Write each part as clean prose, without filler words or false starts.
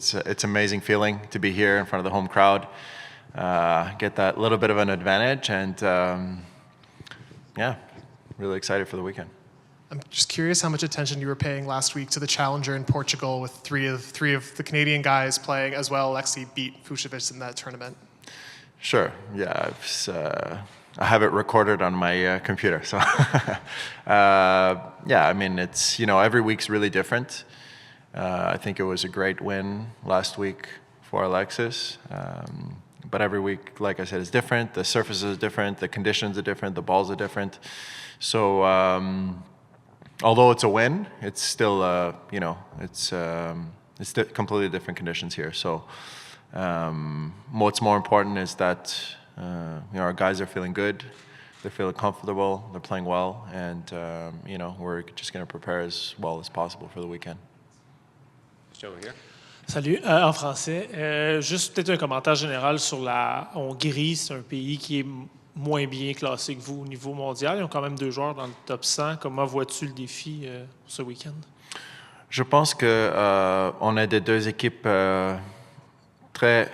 It's an amazing feeling to be here in front of the home crowd, get that little bit of an advantage, and yeah, really excited for the weekend. I'm just curious how much attention you were paying last week to the challenger in Portugal with three of the Canadian guys playing as well. Alexei beat Fucsovics in that tournament. Sure, yeah, I have it recorded on my computer, so yeah, I mean, it's, every week's really different. I think it was a great win last week for Alexis, but every week, like I said, is different. The surface is different, the conditions are different, the balls are different. So although it's a win, it's still, it's completely different conditions here. So what's more important is that our guys are feeling good, they're feeling comfortable, they're playing well, and we're just going to prepare as well as possible for the weekend. Salut, en français. Juste peut-être un commentaire général sur la Hongrie. C'est un pays qui est moins bien classé que vous au niveau mondial. Ils ont quand même 2 joueurs dans le top 100. Comment vois-tu le défi ce week-end? Je pense qu'on a des 2 équipes très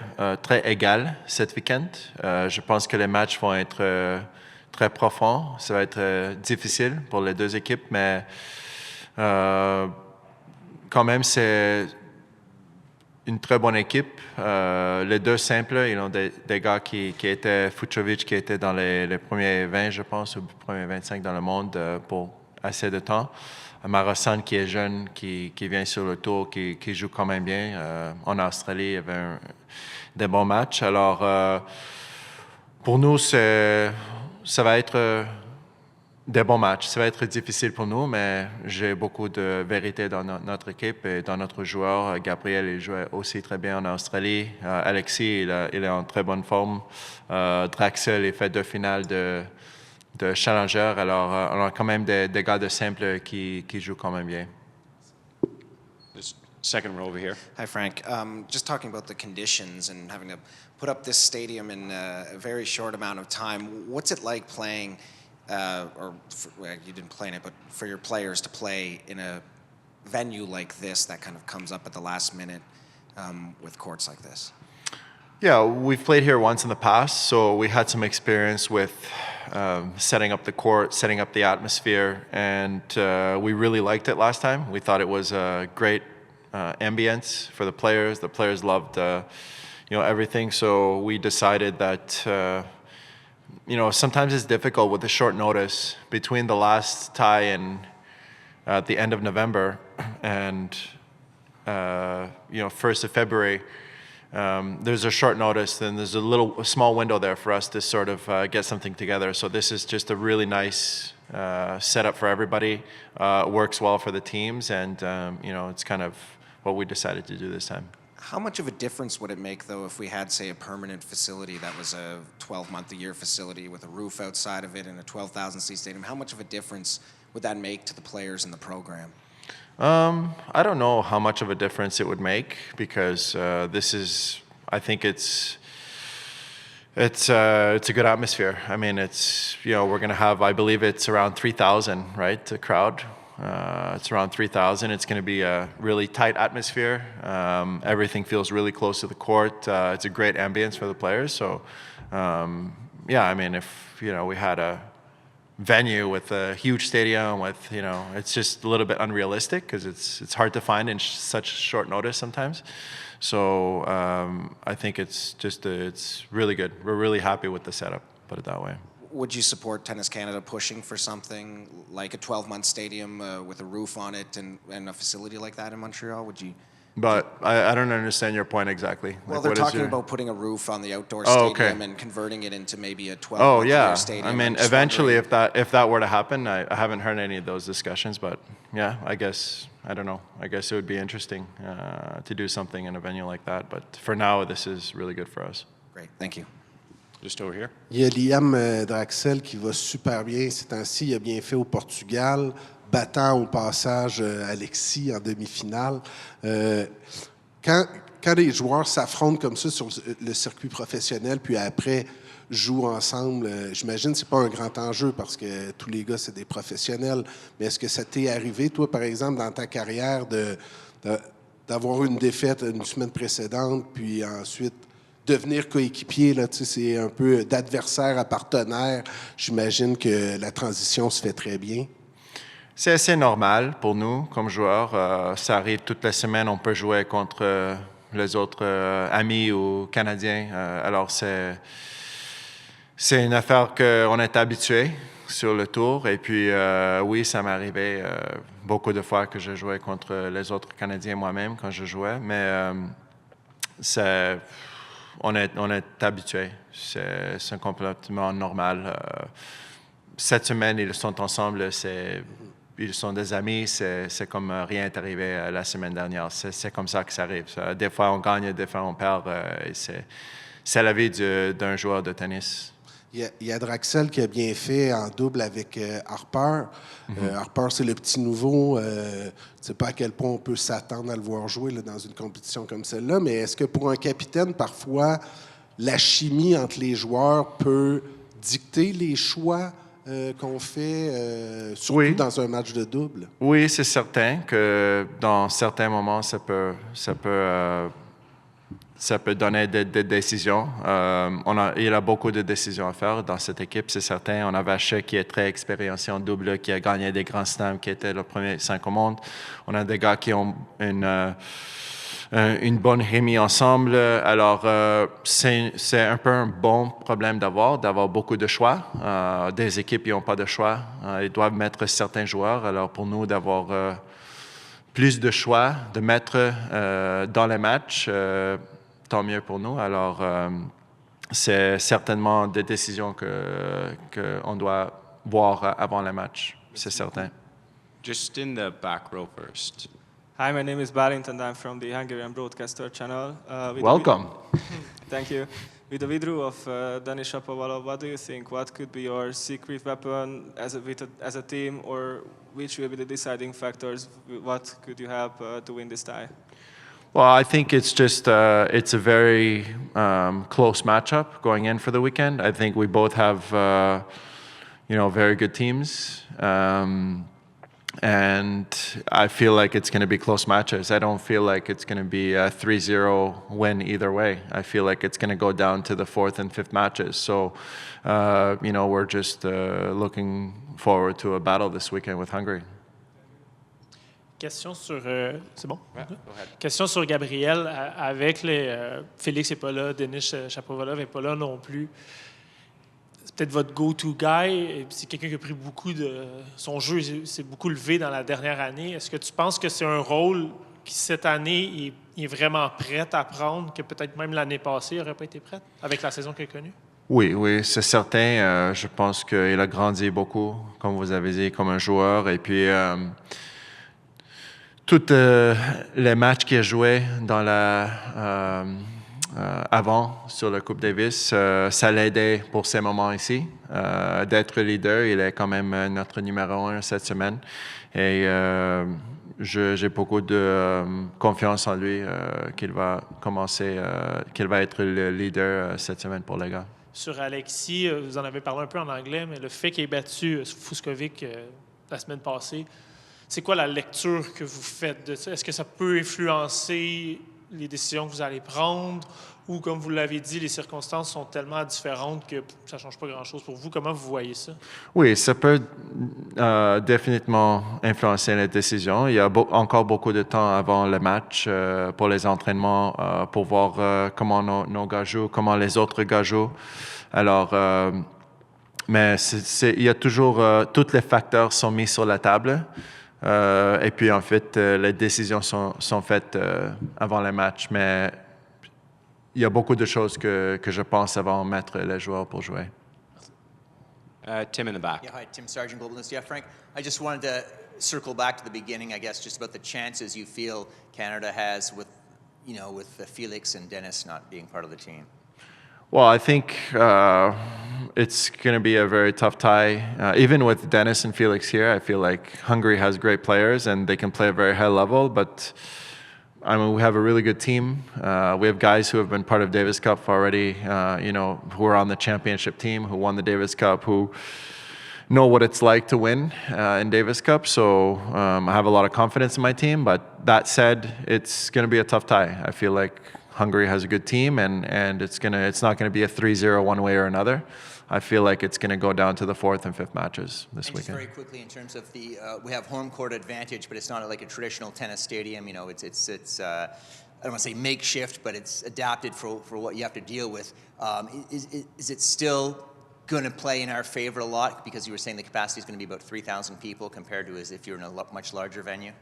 égales cet week-end. Je pense que les matchs vont être très profonds. Ça va être difficile pour les 2 équipes, mais quand même, c'est une très bonne équipe. Les 2 simples, ils ont des gars qui étaient Fucsovics, qui étaient dans les premiers 20, je pense, ou premiers 25 dans le monde pour assez de temps. Marasan, qui est jeune, qui vient sur le tour, qui joue quand même bien. En Australie, il y avait des bons matchs. Alors, pour nous, ça va être des bons matchs. Ça va être difficile pour nous, mais j'ai beaucoup de vérité dans notre équipe et dans notre joueur. Gabriel, il jouait aussi très bien en Australie. Alexis, il est en très bonne forme. Draxel, il fait 2 finales de Challenger. Alors, on a quand même des gars de simple qui jouent quand même bien. Second row over here. Hi, Frank. Just talking about the conditions and having to put up this stadium in a very short amount of time. What's it like playing, you didn't play in it, but for your players to play in a venue like this that kind of comes up at the last minute with courts like this? Yeah, we've played here once in the past, so we had some experience with setting up the court, setting up the atmosphere, and we really liked it last time. We thought it was a great ambience for the players. The players loved, everything. So we decided that, sometimes it's difficult with the short notice between the last tie and at the end of November and 1st of February. There's a short notice, and there's a small window there for us to sort of get something together. So this is just a really nice setup for everybody. It works well for the teams, and it's kind of what we decided to do this time. How much of a difference would it make, though, if we had, say, a permanent facility that was a 12-month-a-year facility with a roof outside of it and a 12,000-seat stadium? How much of a difference would that make to the players in the program? I don't know how much of a difference it would make, because I think it's a good atmosphere. I mean, we're going to have, I believe it's around 3,000, right, the crowd. It's around 3,000. It's going to be a really tight atmosphere. Everything feels really close to the court. It's a great ambience for the players. So, yeah, I mean, if, we had a venue with a huge stadium with, it's just a little bit unrealistic, because it's hard to find in such short notice sometimes. So I think it's really good. We're really happy with the setup, put it that way. Would you support Tennis Canada pushing for something like a 12-month stadium with a roof on it and a facility like that in Montreal? Would you? But I don't understand your point exactly. Well, they're talking about putting a roof on the outdoor stadium and converting it into maybe a 12-month stadium. I mean, eventually, if that were to happen, I haven't heard any of those discussions, but yeah, I guess, I don't know. I guess it would be interesting to do something in a venue like that. But for now, this is really good for us. Great, thank you. Just over here. Il y a Liam Draxel qui va super bien ces temps-ci. Il a bien fait au Portugal, battant au passage Alexis en demi-finale. Quand les joueurs s'affrontent comme ça sur le circuit professionnel, puis après jouent ensemble, j'imagine que ce n'est pas un grand enjeu parce que tous les gars, c'est des professionnels. Mais est-ce que ça t'est arrivé, toi, par exemple, dans ta carrière, d'avoir une défaite une semaine précédente, puis ensuite devenir coéquipier, là, c'est un peu d'adversaire à partenaire. J'imagine que la transition se fait très bien. C'est assez normal pour nous comme joueurs. Ça arrive toutes les semaines, on peut jouer contre les autres amis ou Canadiens. Alors, c'est une affaire qu'on est habitué sur le tour. Et puis, oui, ça m'est arrivé beaucoup de fois que je jouais contre les autres Canadiens moi-même quand je jouais. Mais on est habitué. C'est complètement normal. Cette semaine, ils sont ensemble. Ils sont des amis. C'est comme rien n'est arrivé la semaine dernière. C'est comme ça que ça arrive. Des fois, on gagne, des fois, on perd. C'est la vie d'un joueur de tennis. Il y a Draxel qui a bien fait en double avec Harper. Harper, c'est le petit nouveau. Je ne sais pas à quel point on peut s'attendre à le voir jouer là, dans une compétition comme celle-là, mais est-ce que pour un capitaine, parfois, la chimie entre les joueurs peut dicter les choix qu'on fait, surtout dans un match de double? Oui, c'est certain que dans certains moments, ça peut donner des décisions. Il y a beaucoup de décisions à faire dans cette équipe, c'est certain. On a Vacher qui est très expérimenté en double, qui a gagné des grands slams, qui était le premier 5 au monde. On a des gars qui ont une bonne chimie ensemble. Alors, c'est un peu un bon problème d'avoir beaucoup de choix. Des équipes qui n'ont pas de choix. Ils doivent mettre certains joueurs. Alors, pour nous, d'avoir plus de choix, de mettre dans les matchs, tant mieux pour nous. Alors, c'est certainement des décisions qu'on doit voir avant le match, c'est certain. Just in the back row first. Hi, my name is Balint and I'm from the Hungarian Broadcaster channel. Welcome. Thank you. With the withdrawal of Denis Shapovalov, what do you think? What could be your secret weapon as a team, or which will be the deciding factors? What could you have to win this tie? Well, I think it's just it's a very close matchup going in for the weekend. I think we both have very good teams. And I feel like it's going to be close matches. I don't feel like it's going to be a 3-0 win either way. I feel like it's going to go down to the 4th and 5th matches. So, we're just looking forward to a battle this weekend with Hungary. Question sur... c'est bon? Yeah, go ahead. Question sur Gabriel. Avec les... Félix n'est pas là, Denis Shapovalov n'est pas là non plus. C'est peut-être votre go-to guy. C'est quelqu'un qui a pris beaucoup de... Son jeu s'est beaucoup levé dans la dernière année. Est-ce que tu penses que c'est un rôle qui, cette année, est vraiment prêt à prendre, que peut-être même l'année passée n'aurait pas été prête, avec la saison qu'il a connue? Oui, c'est certain. Je pense qu'il a grandi beaucoup, comme vous avez dit, comme un joueur. Et puis, tous les matchs qu'il a joués dans avant sur la Coupe Davis, ça l'aidait pour ces moments ici. D'être leader, il est quand même notre numéro 1 cette semaine. Et j'ai beaucoup de confiance en lui qu'il va être le leader cette semaine pour les gars. Sur Alexis, vous en avez parlé un peu en anglais, mais le fait qu'il ait battu Fucsovics la semaine passée, c'est quoi la lecture que vous faites de ça? Est-ce que ça peut influencer les décisions que vous allez prendre? Ou, comme vous l'avez dit, les circonstances sont tellement différentes que ça ne change pas grand-chose pour vous? Comment vous voyez ça? Oui, ça peut définitivement influencer les décisions. Il y a encore beaucoup de temps avant le match pour les entraînements, pour voir comment nos gars jouent, comment les autres gars jouent. Alors, mais il y a toujours... tous les facteurs sont mis sur la table. Et puis, en fait, les décisions sont faites avant le match. Mais il y a beaucoup de choses que je pense avant de mettre les joueurs pour jouer. Tim in the back. Yeah, hi, Tim Sargent, Global News. Yeah, Frank, I just wanted to circle back to the beginning, I guess, just about the chances you feel Canada has with Felix and Dennis not being part of the team. Well, I think it's going to be a very tough tie. Even with Dennis and Felix here, I feel like Hungary has great players and they can play at a very high level. But I mean, we have a really good team. We have guys who have been part of Davis Cup already, who are on the championship team, who won the Davis Cup, who know what it's like to win in Davis Cup. So I have a lot of confidence in my team. But that said, it's going to be a tough tie. I feel like Hungary has a good team, and it's not going to be a 3-0 one way or another. I feel like it's going to go down to the 4th and 5th matches this and weekend. Just very quickly, in terms of the, we have home court advantage, but it's not like a traditional tennis stadium. You know, it's I don't want to say makeshift, but it's adapted for what you have to deal with. Is it still going to play in our favor a lot? Because you were saying the capacity is going to be about 3,000 people compared to as if you're in a much larger venue.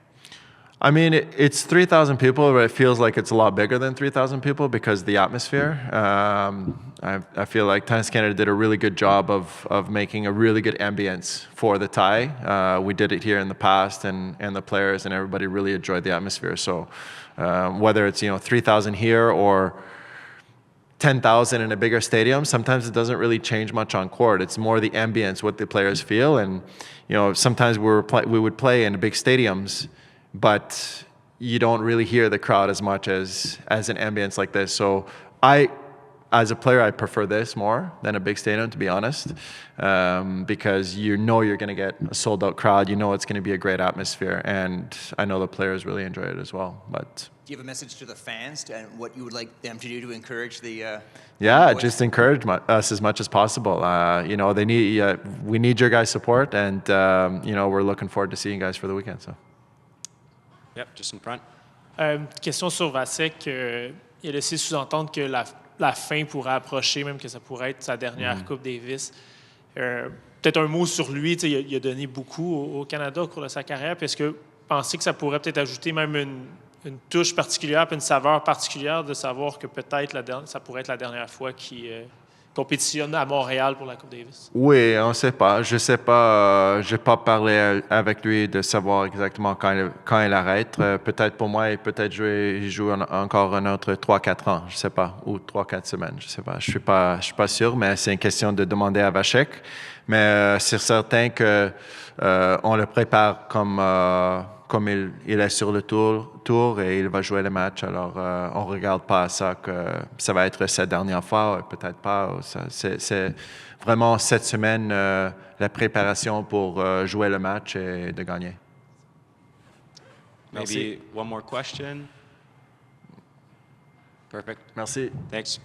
I mean, it's 3,000 people, but it feels like it's a lot bigger than 3,000 people because of the atmosphere. I feel like Tennis Canada did a really good job of making a really good ambience for the tie. We did it here in the past, and the players and everybody really enjoyed the atmosphere. So whether it's 3,000 here or 10,000 in a bigger stadium, sometimes it doesn't really change much on court. It's more the ambience, what the players feel, and sometimes we would play in big stadiums, but you don't really hear the crowd as much as an ambience like this. So as a player, I prefer this more than a big stadium, to be honest, because you're going to get a sold-out crowd. It's going to be a great atmosphere, and I know the players really enjoy it as well. But do you have a message to the fans and what you would like them to do to encourage the? Just encourage us as much as possible. We need your guys' support, and we're looking forward to seeing you guys for the weekend. So. Yep, just in front. Question sur Vasek. Il a laissé sous-entendre que la fin pourrait approcher, même que ça pourrait être sa dernière Coupe Davis. Peut-être un mot sur lui. Il a donné beaucoup au Canada au cours de sa carrière. Puis est-ce que vous pensez que ça pourrait peut-être ajouter même une touche particulière, puis une saveur particulière de savoir que peut-être ça pourrait être la dernière fois qu'il compétitionne à Montréal pour la Coupe Davis? Oui, on ne sait pas. Je ne sais pas. Je n'ai pas parlé avec lui de savoir exactement quand il arrête. Peut-être pour moi, peut-être il joue encore un autre 3-4 ans. Je ne sais pas. Ou 3-4 semaines. Je ne sais pas. Je suis pas sûr, mais c'est une question de demander à Vasek. Mais c'est certain que on le prépare comme il est sur le tour et il va jouer le match. Alors, on ne regarde pas ça que ça va être sa dernière fois, peut-être pas. C'est vraiment cette semaine la préparation pour jouer le match et de gagner. Maybe one more question. Perfect. Merci. Thanks.